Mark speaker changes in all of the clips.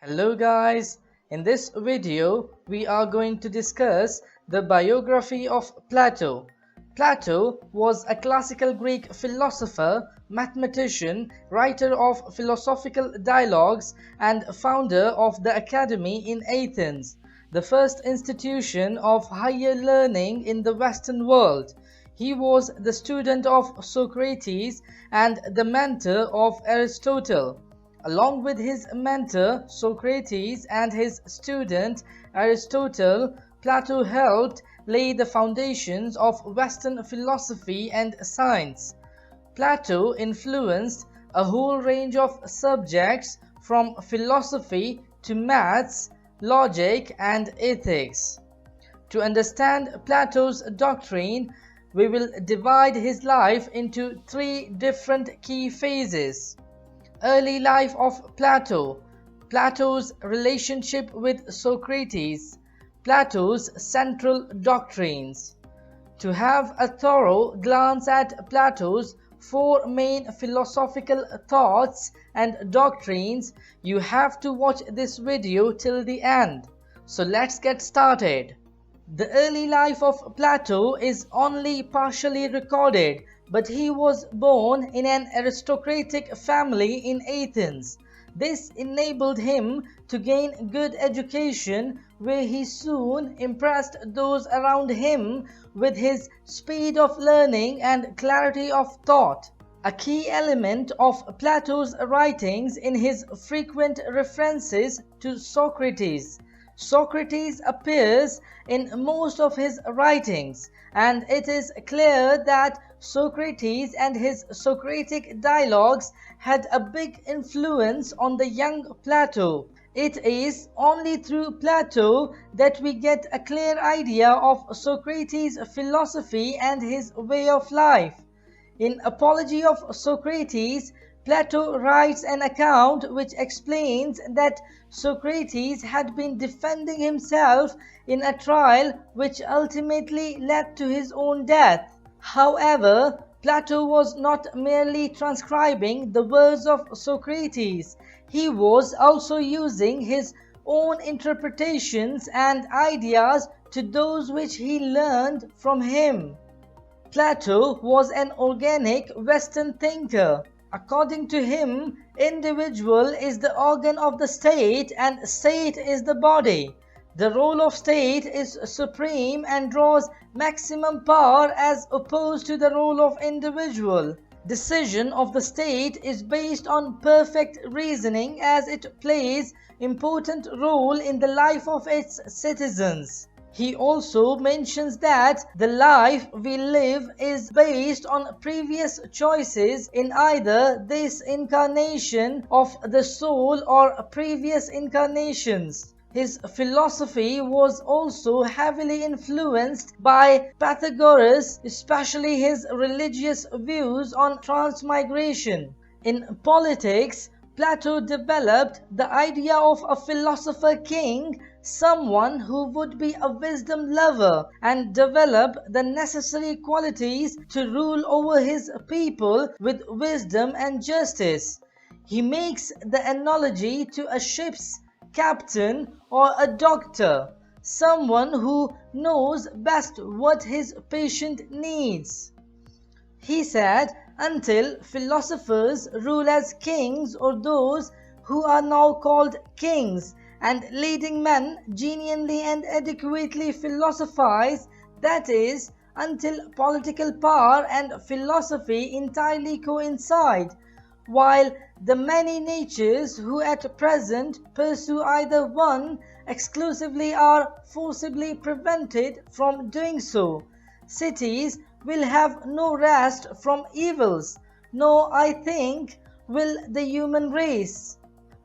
Speaker 1: Hello guys, in this video we are going to discuss the biography of Plato. Plato was a classical Greek philosopher, mathematician, writer of philosophical dialogues and founder of the Academy in Athens, the first institution of higher learning in the Western world. He was the student of Socrates and the mentor of Aristotle. Along with his mentor Socrates and his student Aristotle, Plato helped lay the foundations of Western philosophy and science. Plato influenced a whole range of subjects from philosophy to maths, logic, and ethics. To understand Plato's doctrine, we will divide his life into three different key phases. Early life of Plato, Plato's relationship with Socrates, Plato's central doctrines. To have a thorough glance at Plato's four main philosophical thoughts and doctrines, you have to watch this video till the end. So let's get started. The early life of Plato is only partially recorded, but he was born in an aristocratic family in Athens. This enabled him to gain good education, where he soon impressed those around him with his speed of learning and clarity of thought. A key element of Plato's writings is his frequent references to Socrates. Socrates appears in most of his writings, and it is clear that Socrates and his Socratic dialogues had a big influence on the young Plato. It is only through Plato that we get a clear idea of Socrates' philosophy and his way of life. In Apology of Socrates, Plato writes an account which explains that Socrates had been defending himself in a trial which ultimately led to his own death. However, Plato was not merely transcribing the words of Socrates, he was also using his own interpretations and ideas to those which he learned from him. Plato was an organic Western thinker. According to him, individual is the organ of the state and state is the body. The role of state is supreme and draws maximum power as opposed to the role of individual. Decision of the state is based on perfect reasoning as it plays important role in the life of its citizens. He also mentions that the life we live is based on previous choices in either this incarnation of the soul or previous incarnations. His philosophy was also heavily influenced by Pythagoras, especially his religious views on transmigration. In politics, Plato developed the idea of a philosopher king, someone who would be a wisdom lover and develop the necessary qualities to rule over his people with wisdom and justice. He makes the analogy to a ship's captain or a doctor, someone who knows best what his patient needs. He said, until philosophers rule as kings or those who are now called kings, and leading men genuinely and adequately philosophize, that is, until political power and philosophy entirely coincide, while the many natures who at present pursue either one exclusively are forcibly prevented from doing so. Cities will have no rest from evils, nor, I think, will the human race.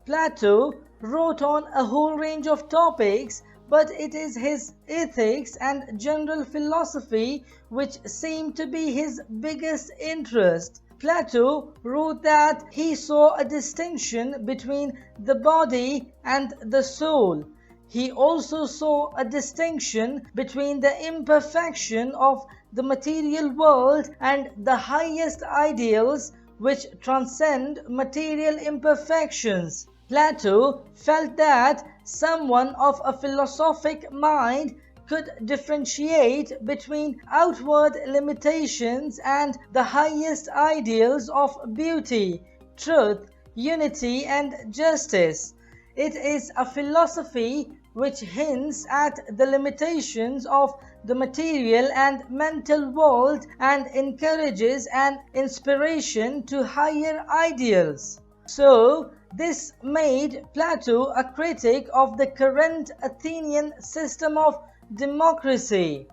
Speaker 1: Plato wrote on a whole range of topics, but it is his ethics and general philosophy which seem to be his biggest interest. Plato wrote that he saw a distinction between the body and the soul. He also saw a distinction between the imperfection of the material world and the highest ideals which transcend material imperfections. Plato felt that someone of a philosophic mind could differentiate between outward limitations and the highest ideals of beauty, truth, unity, and justice. It is a philosophy which hints at the limitations of the material and mental world and encourages an inspiration to higher ideals. So, this made Plato a critic of the current Athenian system of democracy.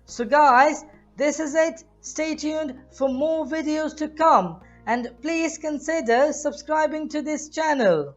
Speaker 1: So guys, this is it. Stay tuned for more videos to come and please consider subscribing to this channel.